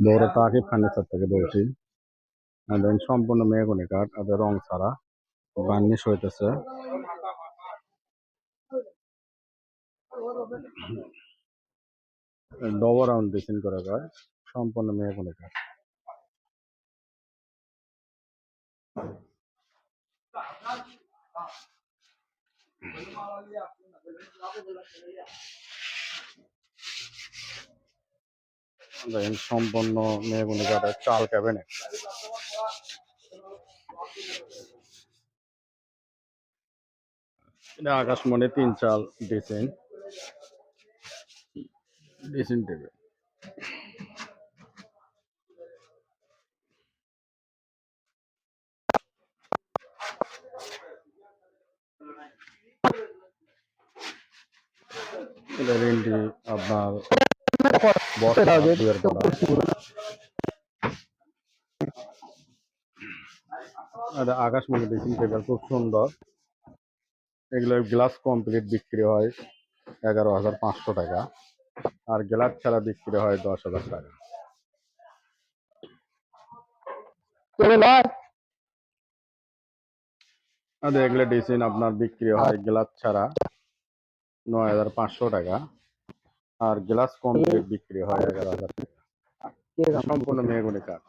Bogura তাকিব furniture থেকে বলছি। দেখেন সম্পূর্ণ মেহগনি কাঠ, আর রং ছাড়া বার্নিশ হইতেছে। ডবল রাউন্ড ডিজাইন করা যায়, সম্পূর্ণ মেহগনি কাঠ। দেখেন সম্পূর্ণ মেহগনি কাঠের চাল ক্যাবিনেট। এটা আকাশমণি 3 চাল ডিজাইন টেবিল। এটা রেন্ডি আপনার দুয়ের পড়া। এটা আকাশমণি ড্রেসিং টেবিল, খুব সুন্দর। এগুলো গ্লাস কমপ্লিট বিক্রি হয় 11,500 টাকা, আর গ্লাস ছাড়া বিক্রি হয় 10,000 টাকা। এগুলো ডিজাইন আপনার বিক্রি হয় গ্লাস ছাড়া 9,500 টাকা, আর গ্লাস কমপ্লিট বিক্রি হয় 11,000 টাকা। সম্পূর্ণ মেহগনি কাঠ।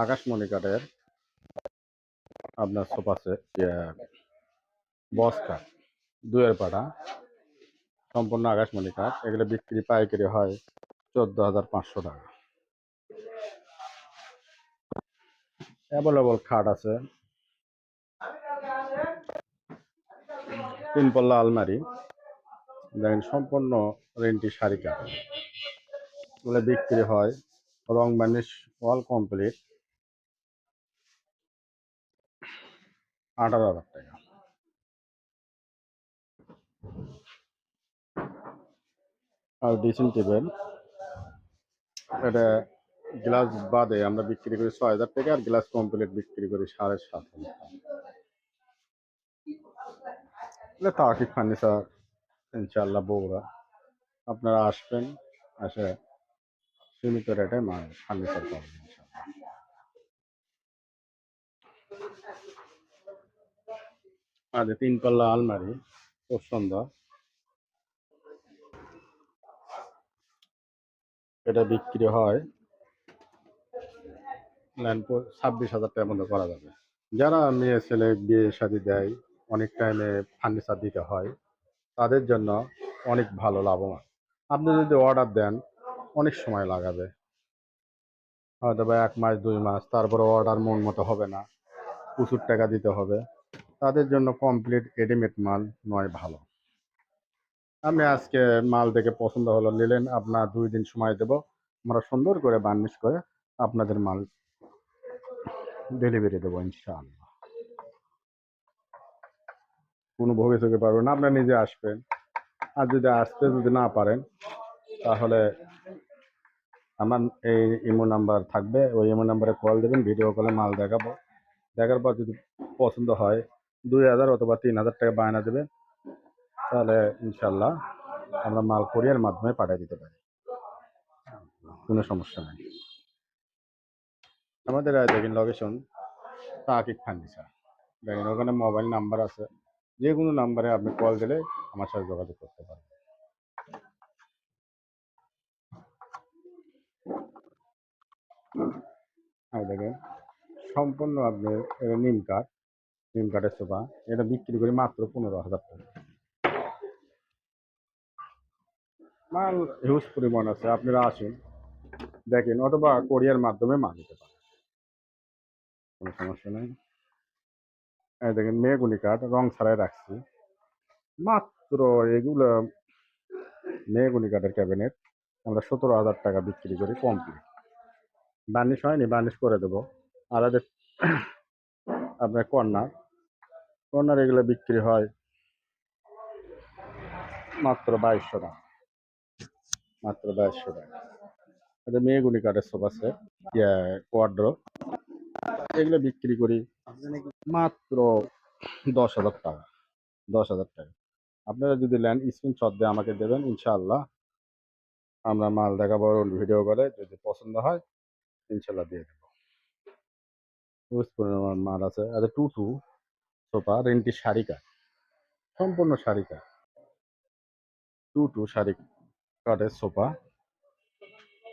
আকাশমণি কাঠের আপনার সোফা সেট, বস কাঠ, দুয়ের পাটা, সম্পূর্ণ আকাশমণি কাঠ। এগুলো বিক্রি পাইকারি হয় 14,500 টাকা। অ্যাভেলেবল খাট আছে। 3 পল্লা আলমারি, দেখেন সম্পূর্ণ রেন্টি শাড়ি কাঠ। এগুলো বিক্রি হয় রং বার্নিশ ওয়াল কমপ্লিট 18,000 টাকা। আর ড্রেসিং টেবিল, এটা গ্লাস বাদে আমরা বিক্রি করি 6,000 টাকা, আর গ্লাস কমপ্লিট বিক্রি করি 7,500 টাকা। তাকিব ফার্নিচার, ইনশাআল্লাহ বগুড়া। আপনারা আসবেন, এসে সীমিত রেটে ফার্নিচার পাবেন ইনশাআল্লাহ। আর 3 পাল্লা আলমারি, খুব সুন্দর। এটা বিক্রি হয় 26,000 টাকার মধ্যে করা যাবে। যারা মেয়ে ছেলে বিয়ে শাদী দেয়, অনেক টাইমে ফার্নিচার দিতে হয়, তাদের জন্য অনেক ভালো লাভবান। আপনি যদি অর্ডার দেন অনেক সময় লাগাবে, হয়তো বা 1 মাস 2 মাস, তারপরে অর্ডার মন মতো হবে না, প্রচুর টাকা দিতে হবে। তাদের জন্য কমপ্লিট রেডিমেড মাল নয় ভালো। আপনি আজকে মাল দেখে পছন্দ হলো নিলেন, আপনার 2 দিন সময় দেব, আমরা সুন্দর করে বার্নিশ করে আপনাদের মাল ডেলিভারি দেবো ইনশাআল্লাহ। কোনো ভবিষ্যতে পারবেন না, আপনার নিজে আসবেন। আর যদি আসতে যদি না পারেন, তাহলে আমার এই ইমো নাম্বার থাকবে, ওই ইমো নাম্বারে কল দেবেন, ভিডিও কলে মাল দেখাবো। দেখার পর যদি পছন্দ হয় 2,000 অথবা 3,000 টাকা বায়না দেবে, তাহলে ইনশাল্লাহ আমরা মাল কোরিয়ার মাধ্যমে পাঠিয়ে দিতে পারি, কোনো সমস্যা নেই। আমাদের দেখেন লোকেশন তাকিব ফার্নিচার, দেখেন ওখানে মোবাইল নাম্বার আছে, যে কোনো নাম্বারে আপনি কল দিলে আমার সাথে যোগাযোগ করতে পারবেন। আর দেখেন সম্পূর্ণ আপনি নিম কাঠের সোফা, এটা বিক্রি করি মাত্র 15,000 টাকা। মাল হিউজ পরিমাণ আছে, আপনারা আসুন দেখেন, অথবা কোরিয়ার মাধ্যমে মাল নিতে পারেন, কোনো সমস্যা নেই। এই দেখেন মেহগনি কাঠ, রং ছাড়াই রাখছি। মাত্র এগুলো মেহগনি কাঠের ক্যাবিনেট আমরা 17,000 টাকা বিক্রি করি কমপ্লিট। বার্নিশ হয়নি, বার্নিশ করে দেবো। আর আপনার কর্নার এগুলো বিক্রি হয় মাত্র 2,200 টাকা, মাত্র 2,200 টাকা। এটা মেহগনি কাঠের সোফা সেট, কোয়াড্রো, এগুলো বিক্রি করি মাত্র 10,000 টাকা, 10,000 টাকা। আপনারা যদি নেন স্ক্রিনশট দিয়ে আমাকে দেবেন, ইনশাআল্লাহ আমরা মাল দেখাবো ভিডিও করে, যদি পছন্দ হয় ইনশাআল্লাহ দিয়ে দেবো। হিউজ পরিমাণ মাল আছে। আচ্ছা, টু টু সোফা রেন্টি শাড়ি কাঠ, সম্পূর্ণ শাড়ি কাঠ, টু টু শাড়ি কাঠের সোফা।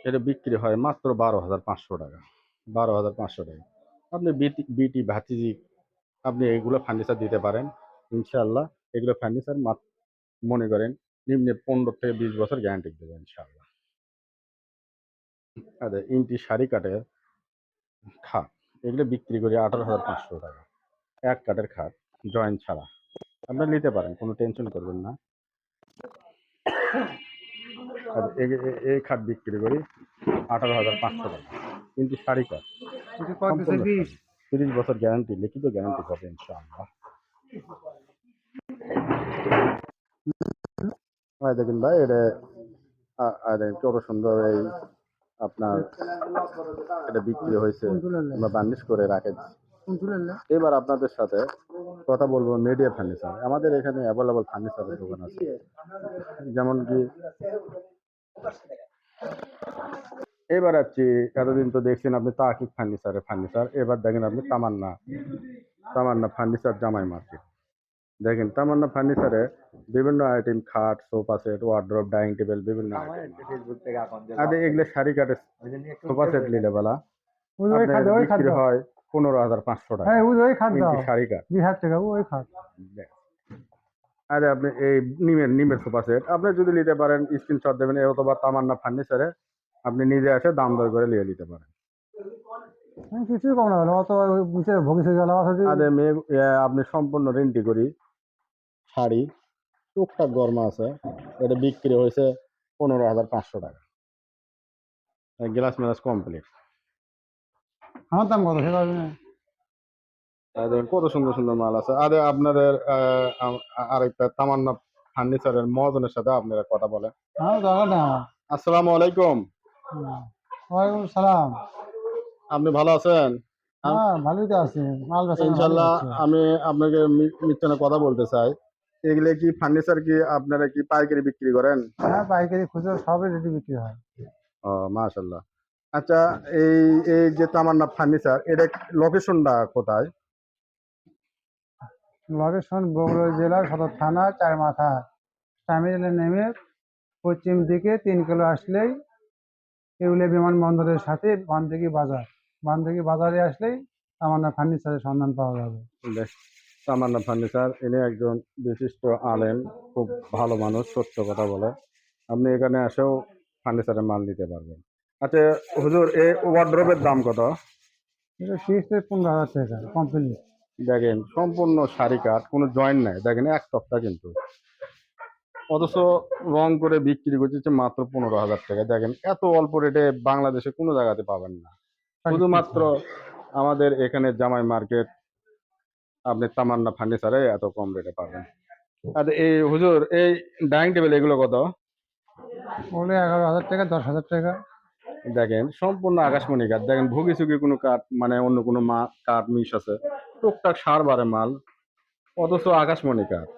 এটা বিক্রি হয় মাত্র 12,500 টাকা। 12,500 টাকা। আপনি বিটি বিটি ভাতিজি আপনি এগুলো ফার্নিচার দিতে পারেন ইনশাআল্লাহ। এগুলো ফার্নিচার মনে করেন নিম্নে 15 থেকে 20 বছর গ্যারান্টি দেবে ইনশাআল্লাহ। আচ্ছা, ইন্টি শাড়ি কাঠের খাট, এগুলো বিক্রি করি 18,500 টাকা। এক কাঠের খাট, জয়েন্ট ছাড়া। আপনারা নিতে পারেন, কোনো টেনশন করবেন না। আর এই খাট বিক্রি করি 18,500 টাকা। কিন্তু শাড়ি কাঠ, সম্পূর্ণ শাড়ি, 30 বছর গ্যারান্টি, লিখিত গ্যারান্টি পাবে ইনশাআল্লাহ। দেখেন ভাই, এটা কত সুন্দর এই আপনার এটা বিক্রি হয়েছে, আমরা বার্নিশ করে রাখে। এবার আপনাদের সাথে কথা বলবো মিডিয়া ফার্নিচার। আমাদের এখানে অ্যাভেলেবল ফার্নিচারের দোকান আছে, যেমন কি এবার আছি, এতদিন তো দেখছেন আপনি তাকিব ফার্নিচার, এবার দেখেন আপনি তামান্না ফার্নিচার জামাই মার্কেট। দেখেন তামান্না ফার্নিচারে বিভিন্ন আইটেম, খাট, sofa set, wardrobe, dining table, বিভিন্ন আইটেম। এগুলো শাড়ি কাঠের সোফা সেট নিলে বেলা বিক্রি হয় 15,500 টাকা। শাড়ি কাঠ। আরে আপনি এই নিমের সোফা সেট আপনি যদি নিতে পারেন স্ক্রিনশট দেবেন, অথবা তামান্না ফার্নিচারে আপনি নিজে এসে দাম দর করে নিয়ে নিতে পারেন। কিছুই কম না, অত ভবিষ্যৎ আরে আপনি সম্পূর্ণ রেন্টি করি শাড়ি, টুকটাক গরমা আছে, এটা বিক্রি হয়েছে 15,500 টাকা। গ্লাস ম্যালাস কমপ্লিট। আমার দাম কত সেটা কত সুন্দর সুন্দর মাল আছে। আরে আপনাদের আরেকটা তামান্না ফার্নিচারের মহাজনের সাথে আপনারা কথা বলেন। আসসালামু আলাইকুম। ওয়ালাইকুম সালাম। আপনি ভালো আছেন? ভালোই তো আছি, মাল বেচা ইনশাল্লাহ। আমি আপনাকে মিথ্যা কথা বলতে চাই, এগুলো কি ফার্নিচার কি আপনারা কি পাইকারি বিক্রি করেন? হ্যাঁ, পাইকারি খুচরো সবই রেডি বিক্রি হয়। ও মাশাআল্লাহ। আচ্ছা, এই এই যে তামান্না ফার্নিচার, এটা লোকেশনটা কোথায়? লোকেশন বগুড়া জেলা সদর থানা চারমাথা টার্মিনালে নেমে পশ্চিম দিকে 3 কিলো আসলেই এউলিয়া বিমানবন্দরের সাথে বান্ধকি বাজারে আসলেই তামান্না ফার্নিচারের সন্ধান পাওয়া যাবে। তামান্না ফার্নিচার, ইনি একজন বিশিষ্ট আলেম, খুব ভালো মানুষ, সত্য কথা বলে। আপনি এখানে এসেও ফার্নিচারের মাল নিতে পারবেন। আচ্ছা হুজুর, এই ওয়ার্ড্রোবের দাম কত? এটা ফিক্সড 15,000 টাকা কমপ্লিট। দেখেন সম্পূর্ণ শাড়ি কাঠ, কোনো জয়েন্ট নাই, দেখেন এক তক্তা কিন্তু, অথচ রং করে বিক্রি করতেছে মাত্র 15,000 টাকা। দেখেন এত অল্প রেটে বাংলাদেশে কোনো জায়গাতে পাবেন না, শুধুমাত্র আমাদের এখানে জামাই মার্কেট, আপনি তামান্না ফার্নিচারে এত কম রেটে পাবেন। আর এই হুজুর, এই ডাইনিং টেবিল এগুলো কত? ওগুলো 11,000 টাকা, 10,000 টাকা। দেখেন সম্পূর্ণ আকাশমণি কাঠ, দেখেন ভুগি চুগি কোনো কাঠ মানে অন্য কোনো কাঠ মিশ আছে, টুকটাক সার বারে মাল, অথচ আকাশমণি কাঠ।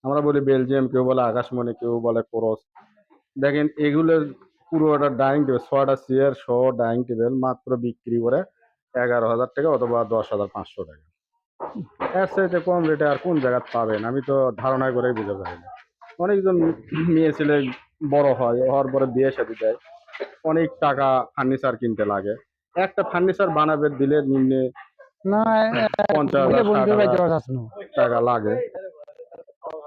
আমরা বলি বেলজিয়াম, কেউ বলে আকাশমণি, কেউ বলে কোরস। দেখেন এগুলোর পুরোটা ডাইনিং টেবিল, 6টা চেয়ার সহ ডাইনিং টেবিল মাত্র বিক্রি করে 11,000 টাকা অথবা 10,500 টাকা। এর চাইতে কম রেটে আর কোন জায়গায় পাবেন আমি তো ধারণা করেই বুঝতে পারি না। অনেকজন মেয়ে ছেলে বড় হয়, হওয়ার পরে বিয়ে শাদী দেয়, অনেক টাকা ফার্নিচার কিনতে লাগে। একটা ফার্নিচার বানাবে দিলে নিম্নে না 50,000 60,000 টাকা লাগে,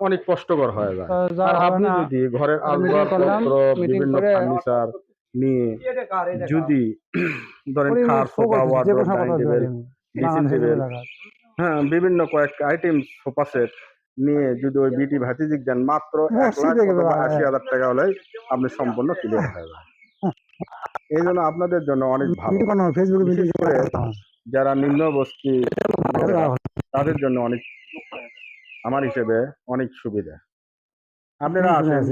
অনেক কষ্টকর হয়ে যায়। আর আপনি যদি ঘরের আসবাবপত্র, বিভিন্ন ফার্নিচার নিয়ে যদি ধরেন খাট, sofa, wardrobe, dining table, dressing table, হ্যাঁ বিভিন্ন কয়েকটা আইটেম সোফা সেট নিয়ে যদি ওই বিটি ভাতিজিক দেন, মাত্র 1,80,000 টাকা হলে আপনি সম্পূর্ণ ক্লিয়ার হয়ে যায়। এই জন্য আপনাদের জন্য অনেক ভালো, বিশেষ করে যারা নিম্ন বস্তি তাদের জন্য অনেক, আমার হিসেবে অনেক সুবিধা। আপনারা আসেন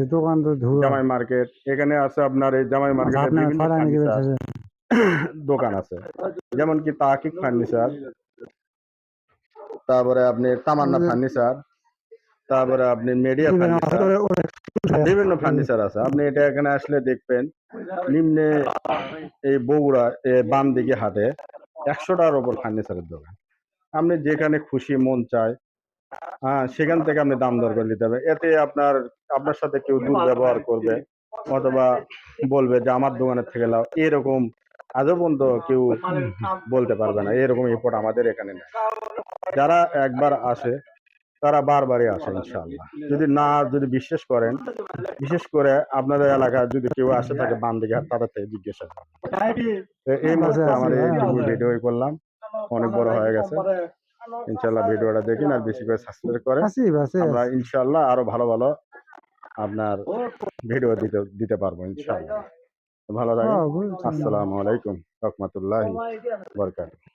জামাই মার্কেট, এখানে আছে আপনার এই জামাই মার্কেটে বিভিন্ন ফার্নিচার দোকান আছে, যেমন কি তাকিব ফার্নিচার, তারপরে আপনি তামান্না ফার্নিচার, তারপরে আপনি মিডিয়া ফার্নিচার, বিভিন্ন ফার্নিচার আছে। আপনি এটা এখানে আসলে দেখবেন নিম্নে এই বগুড়া বাম দিকে হাটে 100টার উপর ফার্নিচারের দোকান। আপনি যেখানে খুশি মন চায় সেখান থেকে আপনি দাম দর করে নিতে হবে। এতে আপনার সাথে কেউ দুর্ব্যবহার করবে অথবা বলবে যে আমার দোকানের থেকে লাও, এরকম আজও পর্যন্ত কেউ বলতে পারবে না। এরকম রিপোর্ট আমাদের এখানে নেই। যারা একবার আসে তারা বারবারই আসে ইনশাআল্লাহ। যদি বিশ্বাস করেন, বিশেষ করে আপনাদের এলাকায় যদি কেউ আসে থাকে বাম দিকে হাট, তাদের থেকে জিজ্ঞাসা করুন। তো এই মুহূর্তে আমার এইটুকু ভিডিও করলাম, অনেক বড় হয়ে গেছে। ইনশাআল্লাহ ভিডিওটা দেখেন আর বেশি করে সাবস্ক্রাইব করেন। আমরা ইনশাআল্লাহ আরো ভালো ভালো আপনার ভিডিও দিতে পারবো ইনশাআল্লাহ। ভালো থাকেন। আসসালামু আলাইকুম রাহমাতুল্লাহি ওয়া বারাকাতুহু।